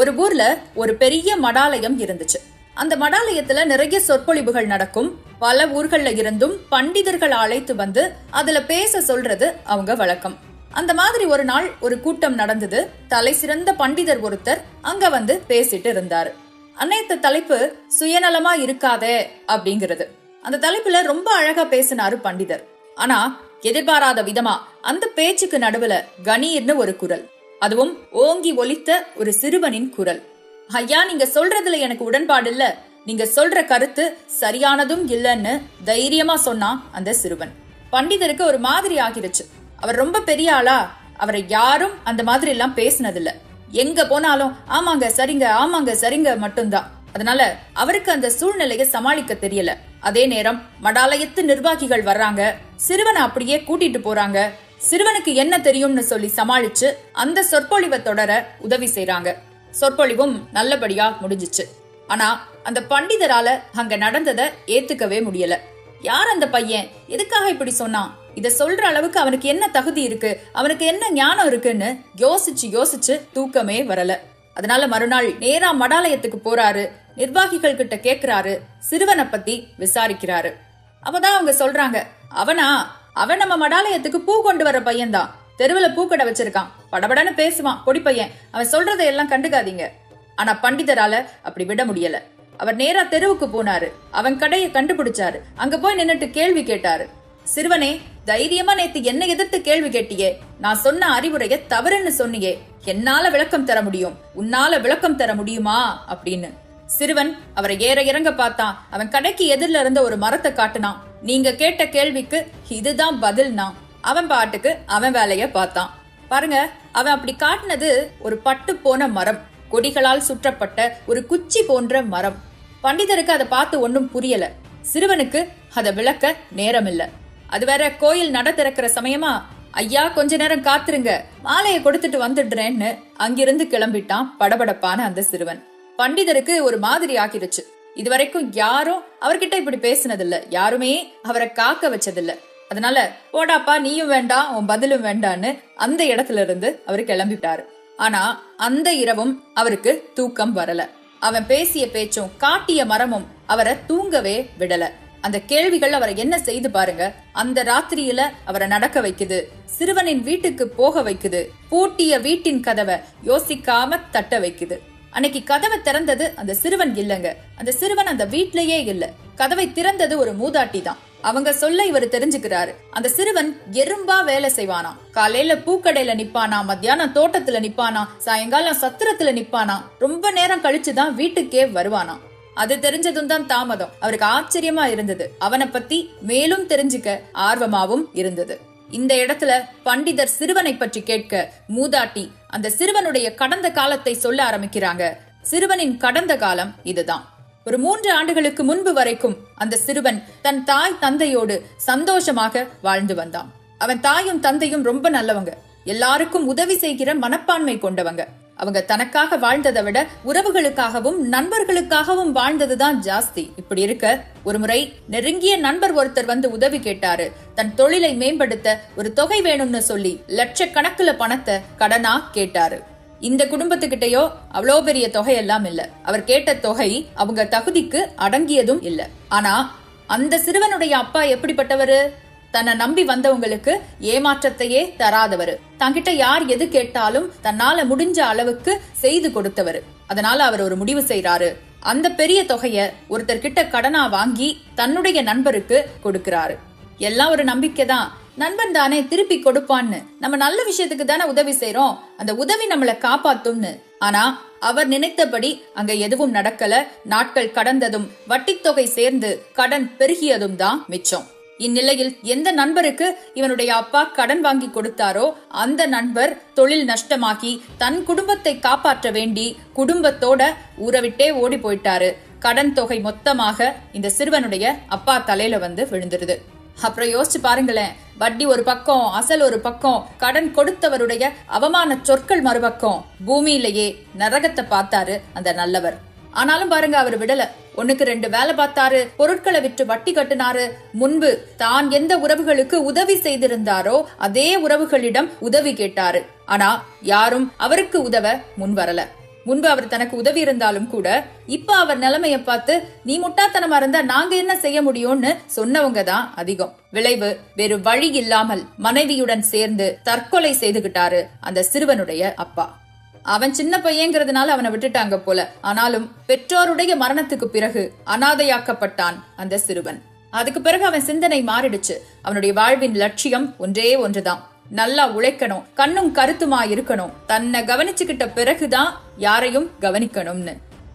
ஒரு ஊர்ல ஒரு பெரிய மடாலயம் இருந்துச்சு. அந்த மடாலயத்துல நிறைய சொற்பொழிவுகள் நடக்கும். பல ஊர்கள்ல இருந்தும் பண்டிதர்கள் அழைத்து வந்து அதுல பேச சொல்றது அவங்க வழக்கம். அந்த மாதிரி ஒரு நாள் ஒரு கூட்டம் நடந்தது. தலை சிறந்த பண்டிதர் ஒருத்தர் அங்க வந்து பேசிட்டு இருந்தாரு. அன்னைத்த தலைப்பு சுயநலமா இருக்காதே அப்படிங்கிறது. அந்த தலைப்புல ரொம்ப அழகா பேசினாரு பண்டிதர். ஆனா எதிர்பாராத விதமா அந்த பேச்சுக்கு நடுவுல கணீர்னு ஒரு குரல், அதுவும் ஓங்கி ஒலித்த ஒரு சிறுவனின் குரல். ஐயா, நீங்க சொல்றதுல எனக்கு உடன்பாடு இல்ல, நீங்க சொல்ற கருத்து சரியானதும் இல்லன்னு தைரியமா சொன்னான் அந்த சிறுவன். பண்டிதருக்கு ஒரு மாதிரி ஆகிருச்சு. அவர் ரொம்ப பெரிய ஆளா, அவரை யாரும் அந்த மாதிரி எல்லாம் பேசினதில்ல. எங்க போனாலும் ஆமாங்க சரிங்க ஆமாங்க சரிங்க மட்டும்தான். அதனால அவருக்கு அந்த சூழ்நிலையை சமாளிக்க தெரியல. அதே நேரம் மடாலயத்து நிர்வாகிகள் வர்றாங்க, சிறுவனை அப்படியே கூட்டிட்டு போறாங்க. சிறுவனுக்கு என்ன தெரியும்னு சொல்லி சமாளிச்சு அந்த சொற்பொழிவை தொடர உதவி செய்றாங்க. சொற்பொழிவும் நல்லபடியா முடிஞ்சிச்சு. ஆனா அந்த பண்டிதரால அங்க நடந்ததை ஏத்துக்கவே முடியல. யார் அந்த பையன், எதுக்காக இப்படி சொன்னான், இத சொல்ற அளவுக்கு அவனுக்கு என்ன தகுதி இருக்கு, அவனுக்கு என்ன ஞானம் இருக்குன்னு யோசிச்சு யோசிச்சு தூக்கமே வரல. அதனால மறுநாள் நேரா மடாலயத்துக்கு போறாரு. நிர்வாகிகள் கிட்ட கேக்குறாரு, சிறுவனை பத்தி விசாரிக்கிறாரு. அப்பதான் அவங்க சொல்றாங்க, அவன் நம்ம மடாலயத்துக்கு பூ கொண்டு வர பையன்தான். தெருவுல பூக்கடை வச்சிருக்கான், படபடன்னு பேசுவான், பொடி பையன், அவன் சொல்றதை எல்லாம் கண்டுக்காதீங்க. ஆனா பண்டிதரால அப்படி விட முடியல. அவர் நேரா தெருவுக்கு போனாரு. அவன் கடையை கண்டுபிடிச்சாரு. அங்க போய் நின்னுட்டு கேள்வி கேட்டாரு. சிறுவனே, தைரியமா நேத்து என்ன எதிர்த்து கேள்வி கேட்டியே, நான் சொன்ன அறிவுரைய தவறுன்னு சொன்னியே, என்னால விளக்கம் தர முடியும், உன்னால விளக்கம் தர முடியுமா அப்படின்னு. சிறுவன் அவரை ஏற இறங்க பார்த்தான். அவன் கடைக்கு எதிரில இருந்த ஒரு மரத்தை காட்டினான். நீங்க கேட்ட கேள்விக்கு இதுதான் பதில்னா. அவன் பாட்டுக்கு அவன் வேலைய பார்த்தான். பாருங்க, அவன் அப்படி காட்டினது ஒரு பட்டு போன மரம், கொடிகளால் சுற்றப்பட்ட ஒரு குச்சி போன்ற மரம். பண்டிதருக்கு அதை பார்த்து ஒன்னும் புரியல. சிறுவனுக்கு அதை விளக்க நேரம் இல்ல. அது வேற கோயில் நட திறக்கிற சமயமா. ஐயா, கொஞ்ச நேரம் காத்துருங்க, மாலையை கொடுத்துட்டு வந்துடுறேன்னு அங்கிருந்து கிளம்பிட்டான் படபடப்பான அந்த சிறுவன். பண்டிதருக்கு ஒரு மாதிரி ஆகிருச்சு. இதுவரைக்கும் யாரும் அவர்கிட்ட இப்படி பேசினதில்ல, யாருமே அவரை காக்க வச்சதில்ல. அதனால போடாப்பா, நீயும் வேண்டாம், உன் பதிலும் வேண்டான்னு அந்த இடத்துல இருந்து அவரு கிளம்பிட்டாரு. ஆனா அந்த இரவும் அவருக்கு தூக்கம் வரல. அவன் பேசிய பேச்சும் காட்டிய மரமும் அவரை தூங்கவே விடல. அந்த கேள்விகள் அவரை என்ன செய்து பாருங்க. அந்த ராத்திரியில அவரை நடக்க வைக்குது, சிறுவனின் வீட்டுக்கு போக வைக்குது, பூட்டிய வீட்டின் கதவை யோசிக்காம தட்ட வைக்குது. அன்னைக்கு கதவை திறந்தது அந்த சிறுவன் இல்லங்க, அந்த சிறுவன் அந்த வீட்லயே இல்ல. கதவை திறந்தது ஒரு மூதாட்டி தான். அவங்க சொல்ல இவர் தெரிஞ்சுக்கிறாரு, அந்த சிறுவன் எறும்பா வேலை செய்வானா. காலையில பூக்கடையில நிப்பானா, மத்தியானம் தோட்டத்துல நிப்பானா, சாயங்காலம் சத்திரத்துல நிப்பானா, ரொம்ப நேரம் கழிச்சுதான் வீட்டுக்கே வருவானா. அது தெரிஞ்சதும் தான் தாமதம். அவருக்கு ஆச்சரியமா இருந்தது. அவனை பத்தி மேலும் தெரிஞ்சுக்க ஆர்வமாவும் இருந்தது. இந்த இடத்துல பண்டிதர் சிறுவனை பற்றி கேட்க மூதாட்டி அந்த சிறுவனுடைய கடந்த காலத்தை சொல்ல ஆரம்பிக்கிறாங்க. சிறுவனின் கடந்த காலம் இதுதான். ஒரு 3 ஆண்டுகளுக்கு முன்பு வரைக்கும் அந்த சிறுவன் தன் தாய் தந்தையோடு சந்தோஷமாக வாழ்ந்து வந்தான். அவன் தாயும் தந்தையும் ரொம்ப நல்லவங்க, எல்லாருக்கும் உதவி செய்கிற மனப்பான்மை கொண்டவங்க. அவங்க தனக்காக வாழ்ந்ததை விட உறவுகளுக்காகவும் நண்பர்களுக்காகவும் வாழ்ந்ததுதான் ஜாஸ்தி. இப்படி இருக்க ஒரு முறை நெருங்கிய நண்பர் ஒருத்தர் வந்து உதவி கேட்டாரு. தன் தொழிலை மேம்படுத்த ஒரு தொகை வேணும்னு சொல்லி லட்சக்கணக்குல பணத்தை கடனா கேட்டாரு. இந்த குடும்பத்துக்கிட்டயோ அவ்வளோ பெரிய தொகையெல்லாம் இல்ல. அவர் கேட்ட தொகை அவங்க தகுதிக்கு அடங்கியதும் இல்ல. ஆனா அந்த சிறுவனுடைய அப்பா எப்படிப்பட்டவரு, தன்னை நம்பி வந்தவங்களுக்கு ஏமாற்றத்தையே தராதவரு. தங்கிட்ட யார் எது கேட்டாலும் தன்னால முடிஞ்ச அளவுக்கு செய்து கொடுத்தவரு. அதனால அவர் ஒரு முடிவு செய்யறாரு. அந்த பெரிய தொகைய ஒருத்தர் கிட்ட கடனா வாங்கி தன்னுடைய நண்பருக்கு கொடுக்கிறாரு. எல்லாம் ஒரு நம்பிக்கை தான், நண்பன் தானே திருப்பி கொடுப்பான்னு. நம்ம நல்ல விஷயத்துக்கு தானே உதவி செய்யறோம், அந்த உதவி நம்மளை காப்பாத்தும்னு. ஆனா அவர் நினைத்தபடி அங்க எதுவும் நடக்கல. நாட்கள் கடந்ததும் வட்டி தொகை சேர்ந்து கடன் பெருகியதும் தான் மிச்சம். இந்நிலையில் எந்த நண்பருக்கு இவனுடைய அப்பா கடன் வாங்கி கொடுத்தாரோ அந்த நண்பர் தொழில் நஷ்டமாக்கி தன் குடும்பத்தை காப்பாற்ற வேண்டி குடும்பத்தோட ஊரை விட்டே ஓடி போயிட்டாரு. கடன் தொகை மொத்தமாக இந்த சிறுவனுடைய அப்பா தலையில வந்து விழுந்துருது. அப்புறம் யோசிச்சு பாருங்களேன், வட்டி ஒரு பக்கம், அசல் ஒரு பக்கம், கடன் கொடுத்தவருடைய அவமான சொற்கள் மறுபக்கம். பூமியிலேயே நரகத்தை பார்த்தாரு அந்த நல்லவர். ஆனாலும் பாருங்க, அவர் விடல. 1க்கு 2 வேலை பார்த்தாரு, பொருட்களை விற்று வட்டி கட்டினாரு. முன்பு தான் எந்த உறவுகளுக்கு உதவி செய்திருந்தாரோ அதே உறவுகளிடம் உதவி கேட்டாரு. ஆனா யாரும் அவருக்கு உதவ முன் வரல. முன்பு அவர் தனக்கு உதவி இருந்தாலும் கூட இப்ப அவர் நிலைமைய பார்த்து நீ முட்டாத்தனமா இருந்தா நாங்க என்ன செய்ய முடியும்னு சொன்னவங்க தான் அதிகம். விளைவு வேறு வழி இல்லாமல் மனைவியுடன் சேர்ந்து தற்கொலை செய்துகிட்டாரு அந்த சிறுவனுடைய அப்பா. அவன் சின்ன பையங்கிறதுனால அவனை விட்டுட்டாங்க போல. ஆனாலும் பெற்றோருடைய மரணத்துக்கு பிறகு அனாதையாக்கப்பட்டான் அந்த சிறுவன். அதுக்கு பிறகு அவன் சிந்தனை மாறிடுச்சு. அவனுடைய வாழ்வின் லட்சியம் ஒன்றே ஒன்றுதான், நல்லா உழைக்கணும், கண்ணும் கருத்துமா இருக்கணும், தன்னை கவனிச்சுக்கிட்ட பிறகுதான் யாரையும் கவனிக்கணும்னு.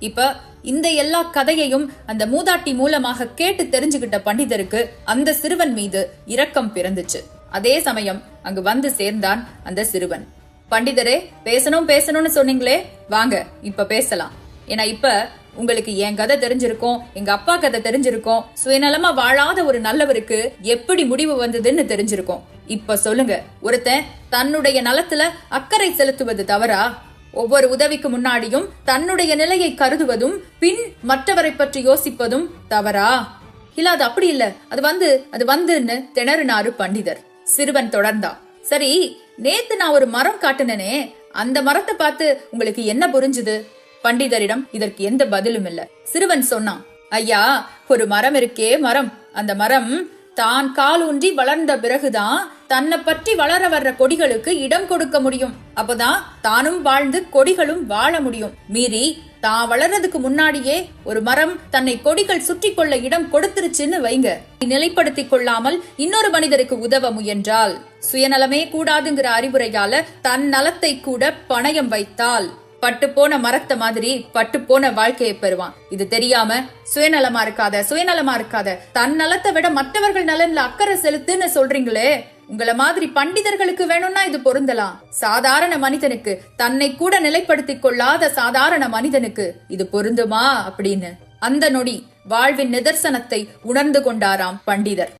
இப்ப இந்த எல்லா கதையையும் அந்த மூதாட்டி மூலமாக கேட்டு தெரிஞ்சுக்கிட்ட பண்டிதருக்கு அந்த சிறுவன் மீது இரக்கம் பிறந்துச்சு. அதே சமயம் அங்கு வந்து சேர்ந்தான் அந்த சிறுவன். பண்டிதரே, பேசணும்னு சொன்னீங்களே, வாங்க இப்ப பேசலாம். ஏன்னா இப்ப உங்களுக்கு என் கதை தெரிஞ்சிருக்கும், எங்க அப்பா கதை தெரிஞ்சிருக்கும், சுயநலமா வாழாத ஒரு நல்லவருக்கு எப்படி முடிவு வந்ததுன்னு தெரிஞ்சிருக்கும். இப்ப சொல்லுங்க, ஒருத்தன் தன்னுடைய நலத்துல அக்கறை செலுத்துவது தவறா? ஒவ்வொரு உதவிக்கு முன்னாடியும் தன்னுடைய நிலையை கருதுவதும் பின் மற்றவரை பற்றி யோசிப்பதும் தவறா? இல்ல அது அப்படி இல்ல, அது வந்துன்னு திணறினாரு பண்டிதர். சிறுவன் தொடர்ந்தா, சரி நேத்து நான் ஒரு மரம் காட்டுனனே, அந்த மரத்தை பார்த்து உங்களுக்கு என்ன புரிஞ்சுது? பண்டிதரிடம் இதற்கு எந்த பதிலும் இல்ல. சிறுவன் சொன்னான், ஐயா, ஒரு மரம் இருக்கே மரம், அந்த மரம் தான் கால் ஊன்றி வளர்ந்த பிறகுதான் தன்னை பற்றி வளர வர்ற கொடிகளுக்கு இடம் கொடுக்க முடியும். அப்பதான் தானும் வாழ்ந்து கொடிகளும் வாழ முடியும். மீறி தான் வளர்றதுக்கு முன்னாடியே ஒரு மரம் தன்னை கொடிகள் சுற்றி கொள்ள இடம் கொடுத்துருச்சுன்னு வைங்க, நிலைப்படுத்திக் கொள்ளாமல் இன்னொரு மனிதருக்கு உதவ முயன்றால், சுயநலமே கூடாதுங்கிற அறிவுரையால தன் நலத்தை கூட பணயம் வைத்தால் பட்டு போன மரத்த மாதிரி பட்டு போன வாழ்க்கையை பெறுவான். இது தெரியாம சுயநலமா இருக்காத, தன் நலத்தை விட மற்றவர்கள் நலன்ல அக்கறை செலுத்துன்னு சொல்றீங்களே, உங்களை மாதிரி பண்டிதர்களுக்கு வேணும்னா இது பொருந்தலாம். சாதாரண மனிதனுக்கு, தன்னை கூட நிலைப்படுத்திக் கொள்ளாத சாதாரண மனிதனுக்கு இது பொருந்துமா அப்படின்னு அந்த நொடி வாழ்வின் நிதர்சனத்தை உணர்ந்து கொண்டாராம் பண்டிதர்.